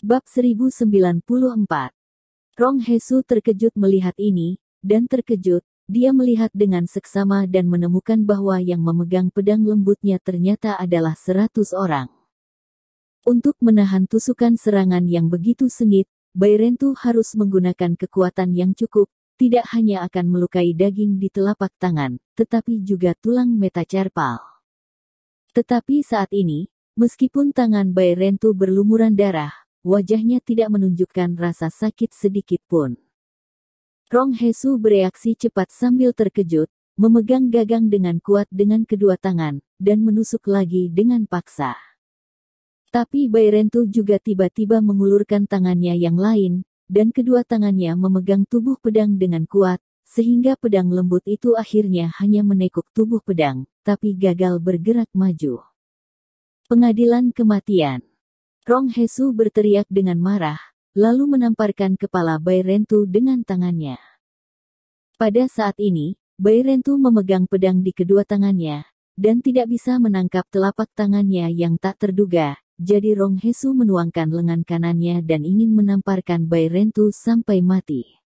Bab 1094. Rong Hesu terkejut melihat ini, dan terkejut, dia melihat dengan seksama dan menemukan bahwa yang memegang pedang lembutnya ternyata adalah 100 orang. Untuk menahan tusukan serangan yang begitu sengit, Bairentu harus menggunakan kekuatan yang cukup, tidak hanya akan melukai daging di telapak tangan, tetapi juga tulang metacarpal. Tetapi saat ini, meskipun tangan Bairentu berlumuran darah, wajahnya tidak menunjukkan rasa sakit sedikit pun. Rong Hesu bereaksi cepat sambil terkejut, memegang gagang dengan kuat dengan kedua tangan, dan menusuk lagi dengan paksa. Tapi Bairentu juga tiba-tiba mengulurkan tangannya yang lain, dan kedua tangannya memegang tubuh pedang dengan kuat, sehingga pedang lembut itu akhirnya hanya menekuk tubuh pedang, tapi gagal bergerak maju. Pengadilan kematian. Rong Hesu berteriak dengan marah, lalu menamparkan kepala Bairentu dengan tangannya. Pada saat ini, Bairentu memegang pedang di kedua tangannya, dan tidak bisa menangkap telapak tangannya yang tak terduga, jadi Rong Hesu menuangkan lengan kanannya dan ingin menamparkan Bairentu sampai mati.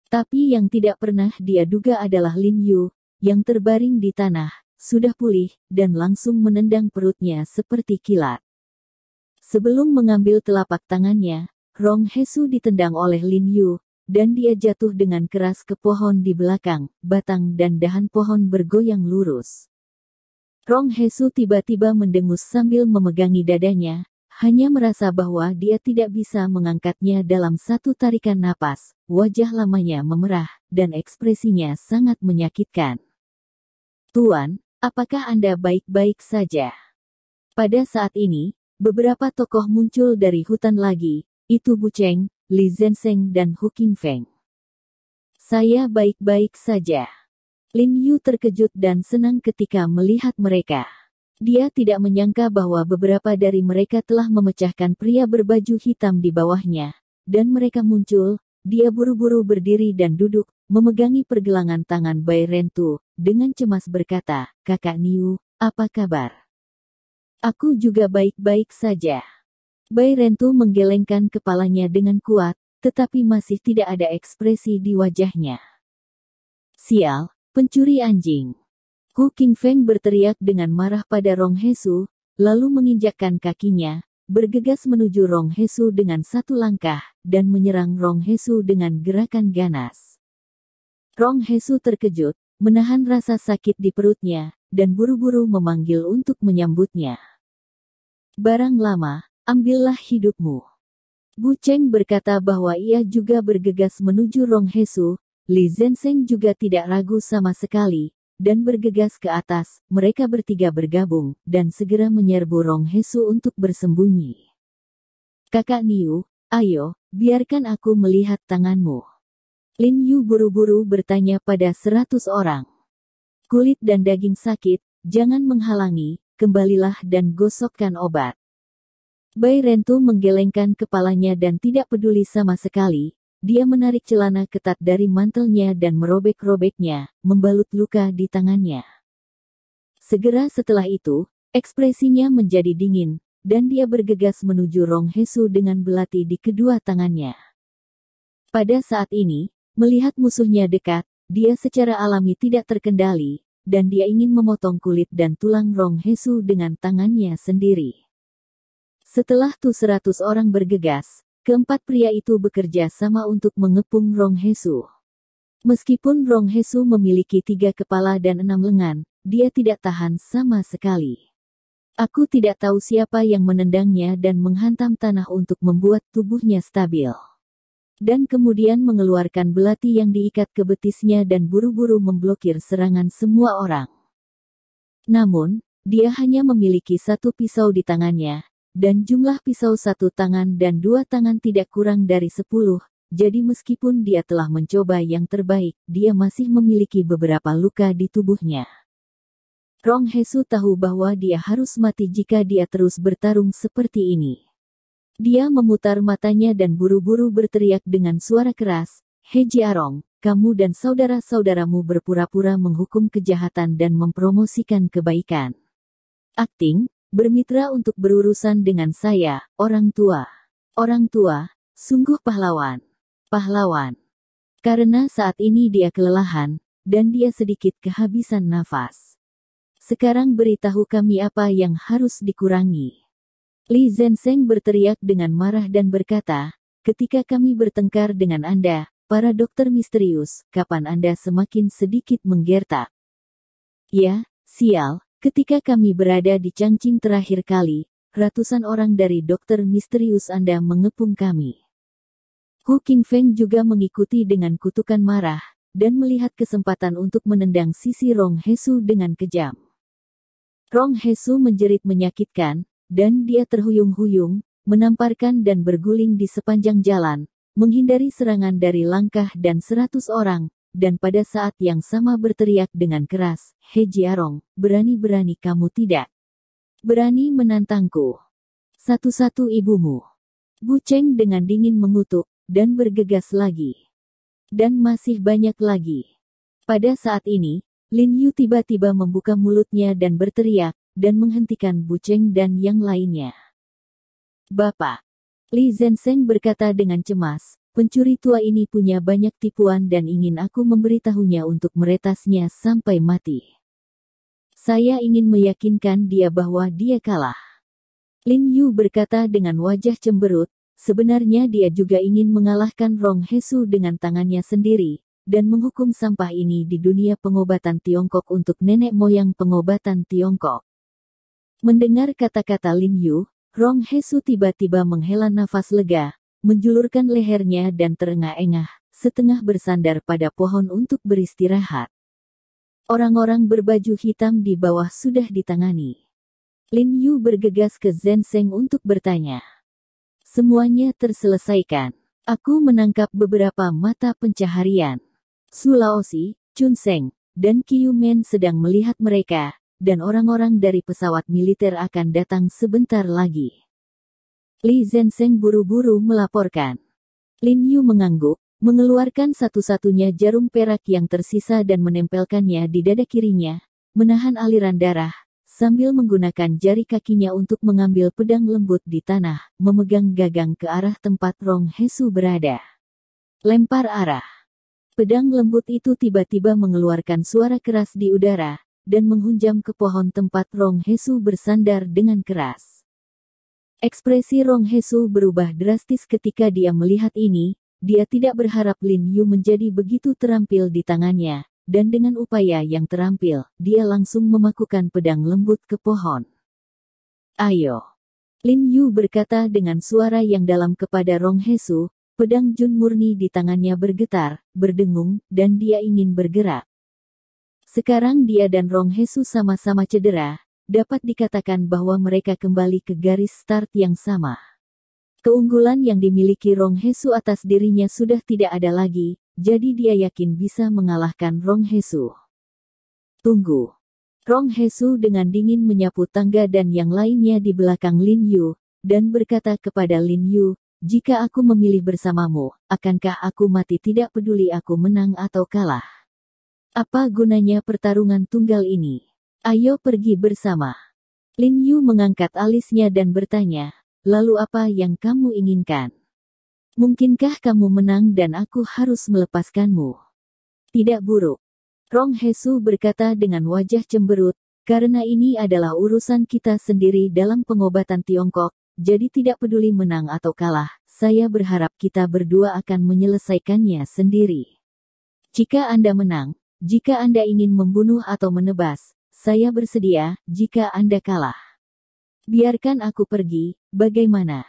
Tapi yang tidak pernah dia duga adalah Lin Yu, yang terbaring di tanah, sudah pulih, dan langsung menendang perutnya seperti kilat. Sebelum mengambil telapak tangannya, Rong Hesu ditendang oleh Lin Yu, dan dia jatuh dengan keras ke pohon di belakang, batang dan dahan pohon bergoyang lurus. Rong Hesu tiba-tiba mendengus sambil memegangi dadanya, hanya merasa bahwa dia tidak bisa mengangkatnya dalam satu tarikan napas, wajah lamanya memerah, dan ekspresinya sangat menyakitkan. "Tuan, apakah Anda baik-baik saja?" Pada saat ini, beberapa tokoh muncul dari hutan lagi, itu Bu Cheng, Li Zhensheng dan Hu Qingfeng. "Saya baik-baik saja." Lin Yu terkejut dan senang ketika melihat mereka. Dia tidak menyangka bahwa beberapa dari mereka telah memecahkan pria berbaju hitam di bawahnya, dan mereka muncul. Dia buru-buru berdiri dan duduk, memegangi pergelangan tangan Bairentu, dengan cemas berkata, "Kakak Niu, apa kabar?" "Aku juga baik-baik saja." Bairentu menggelengkan kepalanya dengan kuat, tetapi masih tidak ada ekspresi di wajahnya. "Sial, pencuri anjing!" Hu Qingfeng berteriak dengan marah pada Rong Hesu, lalu menginjakkan kakinya, bergegas menuju Rong Hesu dengan satu langkah, dan menyerang Rong Hesu dengan gerakan ganas. Rong Hesu terkejut, menahan rasa sakit di perutnya, dan buru-buru memanggil untuk menyambutnya. "Barang lama, ambillah hidupmu." Bu Cheng berkata bahwa ia juga bergegas menuju Rong Hesu. Li Zhensheng juga tidak ragu sama sekali, dan bergegas ke atas. Mereka bertiga bergabung, dan segera menyerbu Rong Hesu untuk bersembunyi. "Kakak Niu, ayo, biarkan aku melihat tanganmu." Lin Yu buru-buru bertanya pada 100 orang. "Kulit dan daging sakit, jangan menghalangi, kembalilah dan gosokkan obat." Bairentu menggelengkan kepalanya dan tidak peduli sama sekali. Dia menarik celana ketat dari mantelnya dan merobek-robeknya, membalut luka di tangannya. Segera setelah itu, ekspresinya menjadi dingin, dan dia bergegas menuju Rong Hesu dengan belati di kedua tangannya. Pada saat ini, melihat musuhnya dekat, dia secara alami tidak terkendali, dan dia ingin memotong kulit dan tulang Rong Hesu dengan tangannya sendiri. Setelah 100 orang bergegas, keempat pria itu bekerja sama untuk mengepung Rong Hesu. Meskipun Rong Hesu memiliki 3 kepala dan 6 lengan, dia tidak tahan sama sekali. "Aku tidak tahu siapa yang menendangnya dan menghantam tanah untuk membuat tubuhnya stabil." Dan kemudian mengeluarkan belati yang diikat ke betisnya dan buru-buru memblokir serangan semua orang. Namun, dia hanya memiliki 1 pisau di tangannya, dan jumlah pisau 1 tangan dan 2 tangan tidak kurang dari 10, jadi meskipun dia telah mencoba yang terbaik, dia masih memiliki beberapa luka di tubuhnya. Rong Hesu tahu bahwa dia harus mati jika dia terus bertarung seperti ini. Dia memutar matanya dan buru-buru berteriak dengan suara keras, "He Jiarong, kamu dan saudara-saudaramu berpura-pura menghukum kejahatan dan mempromosikan kebaikan. Akting, bermitra untuk berurusan dengan saya, orang tua. Orang tua, sungguh pahlawan. Pahlawan. Karena saat ini dia kelelahan, dan dia sedikit kehabisan nafas. Sekarang beritahu kami apa yang harus dikurangi. Li Zenseng berteriak dengan marah dan berkata, ketika kami bertengkar dengan Anda, para dokter misterius, kapan Anda semakin sedikit menggertak? Ya, sial, ketika kami berada di Changqing terakhir kali, ratusan orang dari dokter misterius Anda mengepung kami. Hu Qingfeng juga mengikuti dengan kutukan marah, dan melihat kesempatan untuk menendang sisi Rong Hesu dengan kejam. Rong Hesu menjerit menyakitkan, dan dia terhuyung-huyung, menamparkan dan berguling di sepanjang jalan, menghindari serangan dari langkah dan 100 orang, dan pada saat yang sama berteriak dengan keras, "He Jiarong, berani-berani kamu tidak? Berani menantangku? Satu-satu ibumu." Bu Cheng dengan dingin mengutuk, dan bergegas lagi. Dan masih banyak lagi. Pada saat ini, Lin Yu tiba-tiba membuka mulutnya dan berteriak, dan menghentikan Bu Cheng dan yang lainnya. "Bapak," Li Zenseng berkata dengan cemas, "pencuri tua ini punya banyak tipuan dan ingin aku memberitahunya untuk meretasnya sampai mati. Saya ingin meyakinkan dia bahwa dia kalah." Lin Yu berkata dengan wajah cemberut, sebenarnya dia juga ingin mengalahkan Rong Hesu dengan tangannya sendiri, dan menghukum sampah ini di dunia pengobatan Tiongkok untuk nenek moyang pengobatan Tiongkok. Mendengar kata-kata Lin Yu, Rong Hesu tiba-tiba menghela nafas lega, menjulurkan lehernya dan terengah-engah, setengah bersandar pada pohon untuk beristirahat. Orang-orang berbaju hitam di bawah sudah ditangani. Lin Yu bergegas ke Zenseng untuk bertanya. "Semuanya terselesaikan. Aku menangkap beberapa mata pencaharian. Su Laosi, Chun Seng, dan Qiu Men sedang melihat mereka, dan orang-orang dari pesawat militer akan datang sebentar lagi." Li Zenseng buru-buru melaporkan. Lin Yu mengangguk, mengeluarkan satu-satunya jarum perak yang tersisa dan menempelkannya di dada kirinya, menahan aliran darah, sambil menggunakan jari kakinya untuk mengambil pedang lembut di tanah, memegang gagang ke arah tempat Rong Hesu berada. Lempar arah. Pedang lembut itu tiba-tiba mengeluarkan suara keras di udara, dan menghunjam ke pohon tempat Rong Hesu bersandar dengan keras. Ekspresi Rong Hesu berubah drastis ketika dia melihat ini, dia tidak berharap Lin Yu menjadi begitu terampil di tangannya, dan dengan upaya yang terampil, dia langsung memakukan pedang lembut ke pohon. "Ayo." Lin Yu berkata dengan suara yang dalam kepada Rong Hesu, pedang Jun murni di tangannya bergetar, berdengung, dan dia ingin bergerak. Sekarang dia dan Rong Hesu sama-sama cedera, dapat dikatakan bahwa mereka kembali ke garis start yang sama. Keunggulan yang dimiliki Rong Hesu atas dirinya sudah tidak ada lagi, jadi dia yakin bisa mengalahkan Rong Hesu. "Tunggu." Rong Hesu dengan dingin menyapu tangga dan yang lainnya di belakang Lin Yu, dan berkata kepada Lin Yu, "Jika aku memilih bersamamu, akankah aku mati tidak peduli aku menang atau kalah? Apa gunanya pertarungan tunggal ini? Ayo pergi bersama." Lin Yu mengangkat alisnya dan bertanya, "Lalu apa yang kamu inginkan? Mungkinkah kamu menang dan aku harus melepaskanmu?" "Tidak buruk." Rong Hesu berkata dengan wajah cemberut, "Karena ini adalah urusan kita sendiri dalam pengobatan Tiongkok, jadi tidak peduli menang atau kalah, saya berharap kita berdua akan menyelesaikannya sendiri. Jika Anda menang, jika Anda ingin membunuh atau menebas, saya bersedia. Jika Anda kalah, biarkan aku pergi, bagaimana?"